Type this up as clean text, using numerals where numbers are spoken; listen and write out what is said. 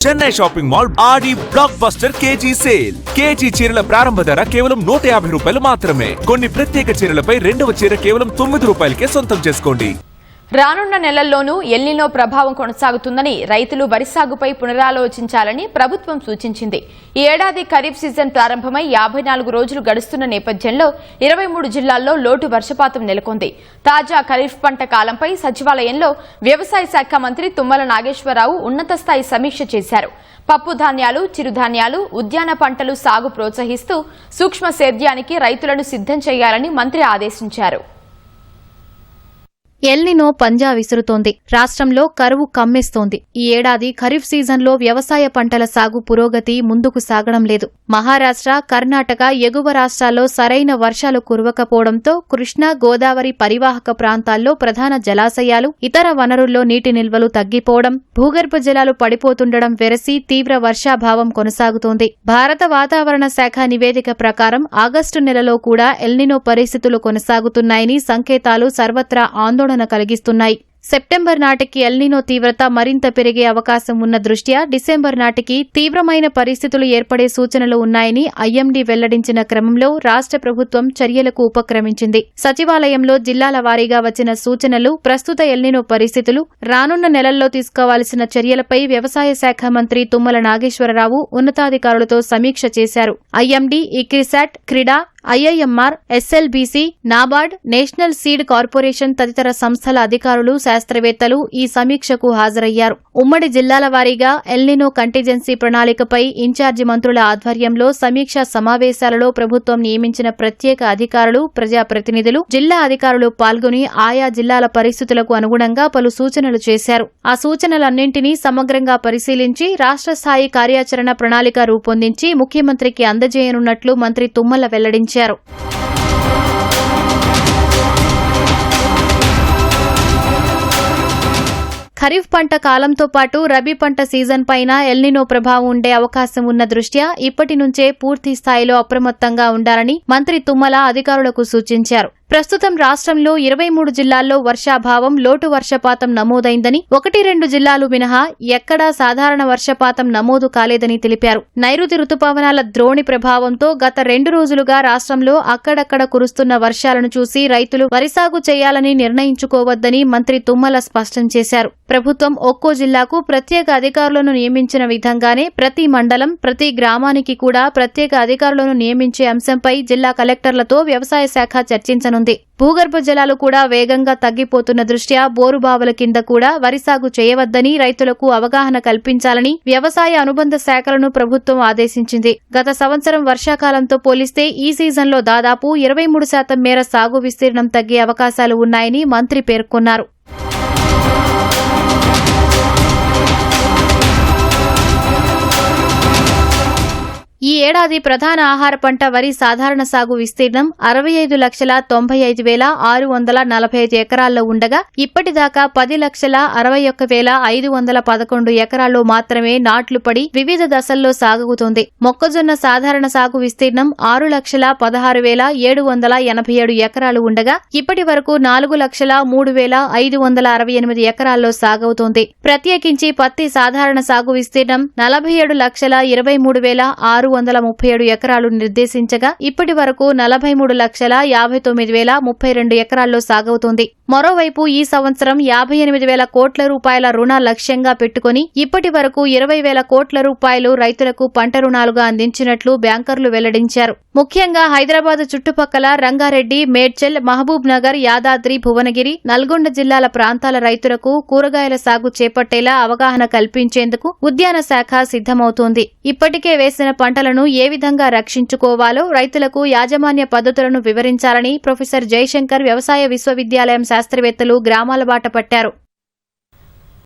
Chennai shopping mall Aadi blockbuster KG sale. KG చీరల ప్రారంభ ధర కేవలం 150 రూపాయలు మాత్రమే. కొన్ని ప్రత్యేక చీరలపై రెండవ చీర కేవలం 9 రూపాయలకే సొంతం చేసుకోండి. రానున్న నెలల్లోనూ ఎల్నినో ప్రభావం కొనసాగుతుందని రైతులు వరి సాగుపై పునరాలోచించాలని ప్రభుత్వం సూచించింది. ఈ ఏడాది ఖరీఫ్ సీజన్ ప్రారంభమై 54 రోజులు గడుస్తున్న నేపథ్యంలో 23 జిల్లాల్లో లోటు వర్షపాతం నెలకొంది. తాజా ఖరీఫ్ పంట కాలంపై సచివాలయంలో వ్యవసాయ శాఖ మంత్రి తుమ్మల నాగేశ్వరరావు ఉన్నత స్థాయి సమీక్ష చేశారు. పప్పు ధాన్యాలు, చిరుధాన్యాలు, ఉద్యాన పంటలు సాగు ప్రోత్సహిస్తూ సూక్ష్మ సేద్యానికి రైతులను సిద్ధం చేయాలని మంత్రి ఆదేశించారు. ఎల్నినో పంజా విసురుతోంది. రాష్ట్రంలో కరువు కమ్మేస్తోంది. ఈ ఏడాది ఖరీఫ్ సీజన్లో వ్యవసాయ పంటల సాగు పురోగతి ముందుకు సాగడం లేదు. మహారాష్ట్ర, కర్ణాటక, ఎగువ రాష్ట్రాల్లో సరైన వర్షాలు కురవకపోవడంతో కృష్ణా, గోదావరి పరివాహక ప్రాంతాల్లో ప్రధాన జలాశయాలు, ఇతర వనరుల్లో నీటి నిల్వలు తగ్గిపోవడం, భూగర్భ జలాలు పడిపోతుండడం వెరసి తీవ్ర వర్షాభావం కొనసాగుతోంది. భారత వాతావరణ శాఖ నివేదిక ప్రకారం ఆగస్టు నెలలో కూడా ఎల్నినో పరిస్థితులు కొనసాగుతున్నాయని సంకేతాలు సర్వత్రా ఆందోళన కలిగిస్తున్నాయి. సెప్టెంబర్ నాటికి ఎల్నినో తీవ్రత మరింత పెరిగే అవకాశం ఉన్న దృష్ట్యా డిసెంబర్ నాటికి తీవ్రమైన పరిస్థితులు ఏర్పడే సూచనలు ఉన్నాయని ఐఎండీ వెల్లడించిన క్రమంలో రాష్ట్ర ప్రభుత్వం చర్యలకు ఉపక్రమించింది. సచివాలయంలో జిల్లాల వారీగా వచ్చిన సూచనలు, ప్రస్తుత ఎల్నినో పరిస్థితులు, రానున్న నెలల్లో తీసుకోవాల్సిన చర్యలపై వ్యవసాయ శాఖ మంత్రి తుమ్మల నాగేశ్వరరావు ఉన్నతాధికారులతో సమీక్ష చేశారు. ఐఎండీ, ఇక్రిసాట్, క్రీడా, IIMR, SLBC, NABARD, national seed corporation తదితర సంస్థల అధికారులు, శాస్త్రవేత్తలు ఈ సమీక్షకు హాజరయ్యారు. ఉమ్మడి జిల్లాల వారీగా ఎల్నినో కంటిజెన్సీ ప్రణాళికపై ఇన్ఛార్జి మంత్రుల ఆధ్వర్యంలో సమీక్షా సమావేశాలలో ప్రభుత్వం నియమించిన ప్రత్యేక అధికారులు, ప్రజాప్రతినిధులు, జిల్లా అధికారులు పాల్గొని ఆయా జిల్లాల పరిస్థితులకు అనుగుణంగా పలు సూచనలు చేశారు. ఆ సూచనలన్నింటినీ సమగ్రంగా పరిశీలించి రాష్ట్ర స్థాయి కార్యాచరణ ప్రణాళిక రూపొందించి ముఖ్యమంత్రికి అందజేయనున్నట్లు మంత్రి తుమ్మల వెల్లడించారు. ఖరీఫ్ పంట కాలంతో పాటు రబీ పంట సీజన్ పైన ఎల్నినో ప్రభావం ఉండే అవకాశం ఉన్న దృష్ట్యా ఇప్పటి నుంచే పూర్తి స్థాయిలో అప్రమత్తంగా ఉండాలని మంత్రి తుమ్మల అధికారులకు సూచించారు. ప్రస్తుతం రాష్ట్రంలో 23 జిల్లాల్లో వర్షాభావం, లోటు వర్షపాతం నమోదైందని, 1-2 జిల్లాలు మినహా ఎక్కడా సాధారణ వర్షపాతం నమోదు కాలేదని తెలిపారు. నైరుతి రుతుపవనాల ద్రోణి ప్రభావంతో గత 2 రోజులుగా రాష్ట్రంలో అక్కడక్కడ కురుస్తున్న వర్షాలను చూసి రైతులు వరి సాగు చేయాలని నిర్ణయించుకోవద్దని మంత్రి తుమ్మల స్పష్టం చేశారు. ప్రభుత్వం ఒక్కో జిల్లాకు ప్రత్యేక అధికారులను నియమించిన విధంగానే ప్రతి మండలం, ప్రతి గ్రామానికి కూడా ప్రత్యేక అధికారులను నియమించే అంశంపై జిల్లా కలెక్టర్లతో వ్యవసాయ శాఖ చర్చించనుంది. భూగర్భ జలాలు కూడా వేగంగా తగ్గిపోతున్న దృష్ట్యా బోరుబావుల కింద కూడా వరి సాగు చేయవద్దని రైతులకు అవగాహన కల్పించాలని వ్యవసాయ అనుబంధ శాఖలను ప్రభుత్వం ఆదేశించింది. గత సంవత్సరం వర్షాకాలంతో పోలిస్తే ఈ సీజన్లో దాదాపు 23% మేర సాగు విస్తీర్ణం తగ్గే అవకాశాలు ఉన్నాయని మంత్రి పేర్కొన్నారు. ఈ ఏడాది ప్రధాన ఆహార పంట వరి సాధారణ సాగు విస్తీర్ణం 65,95,645 ఎకరాల్లో ఉండగా ఇప్పటిదాకా 10,61,511 ఎకరాల్లో మాత్రమే నాట్లు పడి వివిధ దశల్లో సాగుతోంది. మొక్కజొన్న సాధారణ సాగు విస్తీర్ణం 6,16,787 ఎకరాలు ఉండగా ఇప్పటి వరకు 4,03,568 ఎకరాల్లో సాగవుతోంది. ప్రత్యేకించి పత్తి సాధారణ సాగు విస్తీర్ణం 47,23,637 ఎకరాలు నిర్దేశించగా ఇప్పటి వరకు 43,59,032 ఎకరాల్లో సాగవుతోంది. మరోవైపు ఈ సంవత్సరం 58,000 కోట్ల రూపాయల రుణ లక్ష్యంగా పెట్టుకుని ఇప్పటి వరకు 20,000 కోట్ల రూపాయలు రైతులకు పంట రుణాలుగా అందించినట్లు బ్యాంకర్లు వెల్లడించారు. ముఖ్యంగా హైదరాబాద్ చుట్టుపక్కల రంగారెడ్డి, మేడ్చల్, మహబూబ్ నగర్, యాదాద్రి, భువనగిరి, నల్గొండ జిల్లాల ప్రాంతాల రైతులకు కూరగాయల సాగు చేపట్టేలా అవగాహన కల్పించేందుకు ఉద్యాన శాఖ సిద్దమవుతోంది. ఇప్పటికే వేసిన పంటలను ఏ విధంగా రక్షించుకోవాలో రైతులకు యాజమాన్య పద్ధతులను వివరించాలని ప్రొఫెసర్ జయశంకర్ వ్యవసాయ విశ్వవిద్యాలయం శాస్త్రవేత్తలు గ్రామాల బాట పట్టారు.